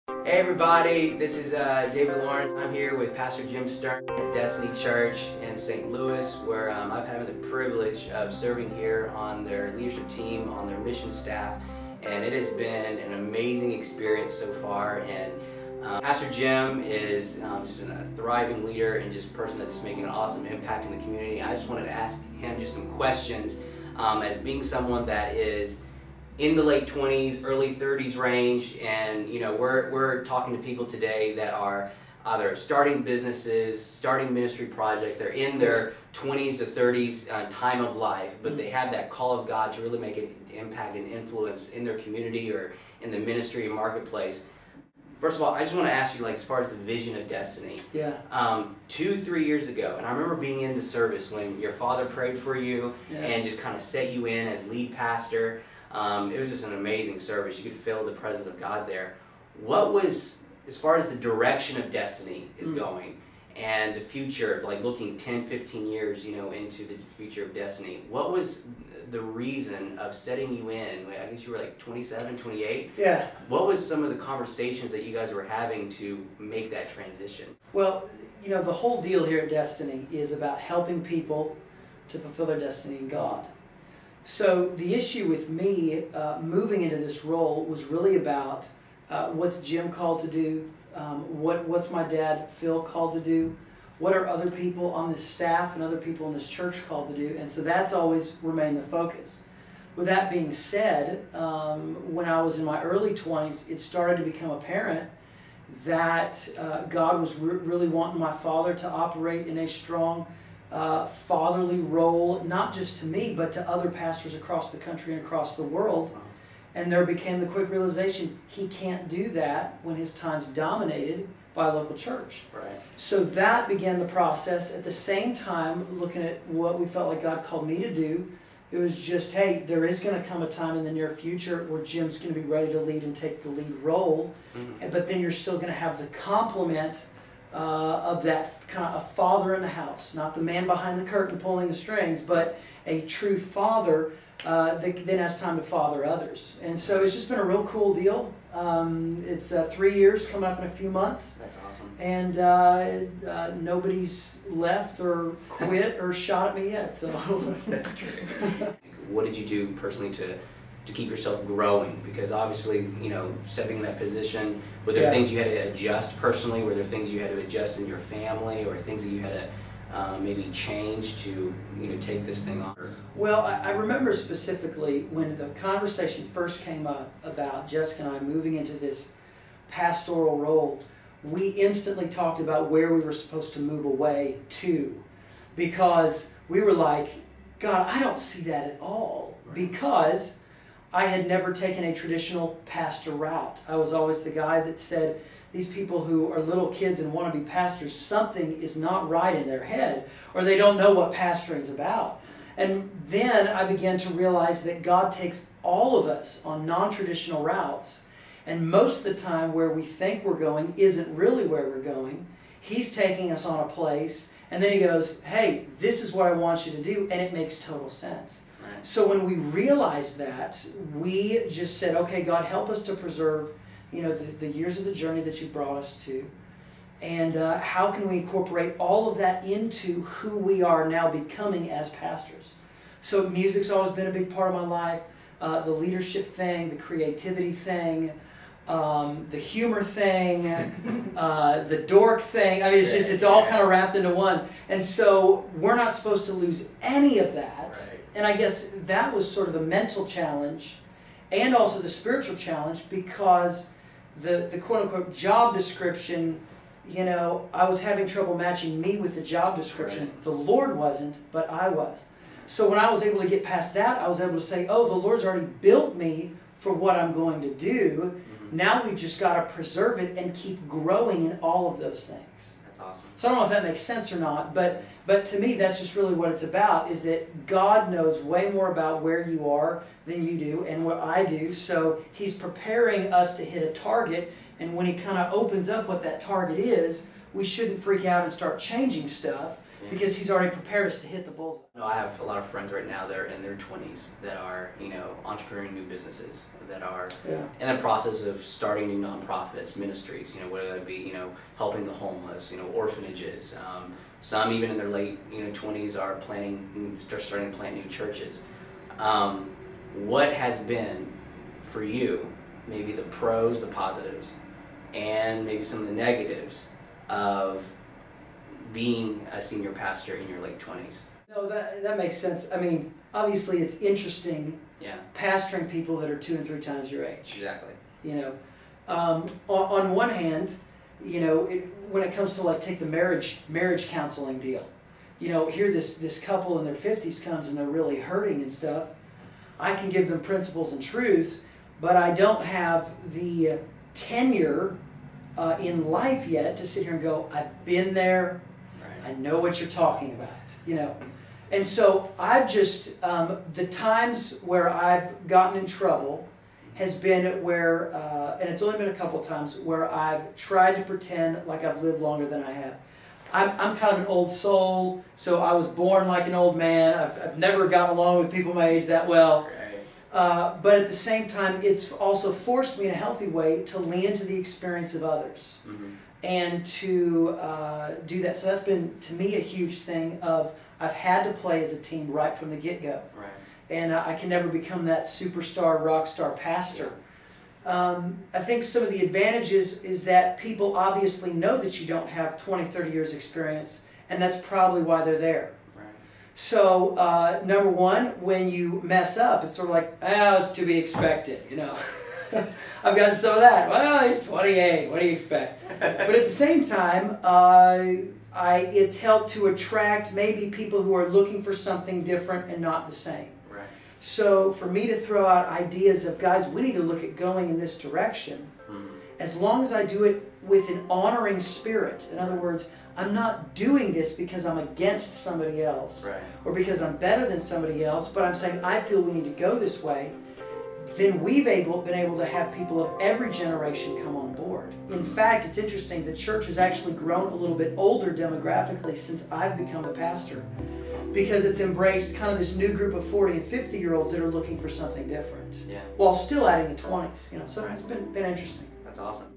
Hey everybody, this is David Lawrence. I'm here with Pastor Jim Stern at Destiny Church in St. Louis, where I've had the privilege of serving here on their leadership team, on their mission staff, and it has been an amazing experience so far. And Pastor Jim is just a thriving leader and just a person that's just making an awesome impact in the community. I just wanted to ask him just some questions as being someone that is in the late 20s, early 30s range, and we're talking to people today that are either starting businesses, starting ministry projects. They're in their 20s to 30s time of life, but they have that call of God to really make an impact and influence in their community or in the ministry and marketplace. First of all, I just want to ask you, as far as the vision of Destiny. Yeah. 2-3 years ago, and I remember being in the service when your father prayed for you and just kind of set you in as lead pastor. It was just an amazing service. You could feel the presence of God there. What was, as far as the direction of Destiny is going and the future, like looking 10, 15 years, into the future of Destiny, what was the reason of setting you in? I guess you were like 27, 28? Yeah. What was some of the conversations that you guys were having to make that transition? Well, the whole deal here at Destiny is about helping people to fulfill their destiny in God. So the issue with me moving into this role was really about what's Jim called to do, what's my dad Phil called to do, what are other people on this staff and other people in this church called to do, and so that's always remained the focus. With that being said, when I was in my early 20s, it started to become apparent that God was really wanting my father to operate in a strong fatherly role, not just to me, but to other pastors across the country and across the world. And there became the quick realization he can't do that when his time's dominated by a local church. Right. So that began the process. At the same time, looking at what we felt like God called me to do, it was just, hey, there is going to come a time in the near future where Jim's going to be ready to lead and take the lead role, but then you're still going to have the complement of that kind of a father in the house, not the man behind the curtain pulling the strings, but a true father that then has time to father others. And so it's just been a real cool deal. It's 3 years coming up in a few months. That's awesome. And nobody's left or quit or shot at me yet. So that's great. What did you do personally to keep yourself growing? Because obviously, stepping in that position, were there things you had to adjust personally? Were there things you had to adjust in your family, or things that you had to maybe change to take this thing on? Well, I remember specifically when the conversation first came up about Jessica and I moving into this pastoral role, we instantly talked about where we were supposed to move away to, because we were like, God, I don't see that at all, because I had never taken a traditional pastor route. I was always the guy that said, these people who are little kids and want to be pastors, something is not right in their head, or they don't know what pastoring is about. And then I began to realize that God takes all of us on non-traditional routes, and most of the time where we think we're going isn't really where we're going. He's taking us on a place, and then he goes, hey, this is what I want you to do, and it makes total sense. So when we realized that, we just said, okay, God, help us to preserve, the years of the journey that you brought us to. And how can we incorporate all of that into who we are now becoming as pastors? So music's always been a big part of my life. The leadership thing, the creativity thing, the humor thing, the dork thing. I mean, it's all kind of wrapped into one. And so we're not supposed to lose any of that. Right. And I guess that was sort of the mental challenge and also the spiritual challenge, because the quote-unquote job description, I was having trouble matching me with the job description. Right. The Lord wasn't, but I was. So when I was able to get past that, I was able to say, oh, the Lord's already built me for what I'm going to do. Now we've just got to preserve it and keep growing in all of those things. That's awesome. So I don't know if that makes sense or not, but to me that's just really what it's about, is that God knows way more about where you are than you do and what I do. So He's preparing us to hit a target, and when He kind of opens up what that target is, we shouldn't freak out and start changing stuff. because He's already prepared us to hit the bullseye. No, I have a lot of friends right now that are in their 20s that are, entrepreneuring new businesses, that are in the process of starting new nonprofits, ministries, whether that be, helping the homeless, orphanages. Some even in their late, 20s are starting to plant new churches. What has been for you, maybe the pros, the positives, and maybe some of the negatives of being a senior pastor in your late 20s? No, that makes sense. I mean, obviously it's interesting pastoring people that are 2 and 3 times your age. Exactly. On one hand, when it comes to like take the marriage counseling deal, here this couple in their 50s comes and they're really hurting and stuff. I can give them principles and truths, but I don't have the tenure in life yet to sit here and go, I've been there, I know what you're talking about, And so I've just, the times where I've gotten in trouble has been where, and it's only been a couple of times, where I've tried to pretend like I've lived longer than I have. I'm kind of an old soul, so I was born like an old man. I've never gotten along with people my age that well. But at the same time, it's also forced me in a healthy way to lean into the experience of others and to do that. So that's been, to me, a huge thing of I've had to play as a team right from the get-go. And I can never become that superstar, rock star pastor. I think some of the advantages is that people obviously know that you don't have 20, 30 years experience, and that's probably why they're there. So, number one, when you mess up, it's sort of like, it's to be expected, I've gotten some of that. Well, he's 28, what do you expect? But at the same time, it's helped to attract maybe people who are looking for something different and not the same. So for me to throw out ideas of, guys, we need to look at going in this direction, as long as I do it with an honoring spirit. In other words, I'm not doing this because I'm against somebody else or because I'm better than somebody else, but I'm saying I feel we need to go this way. Then we've been able to have people of every generation come on board. In fact, it's interesting, the church has actually grown a little bit older demographically since I've become a pastor, because it's embraced kind of this new group of 40 and 50-year-olds that are looking for something different, while still adding the 20s. So it's been interesting. That's awesome.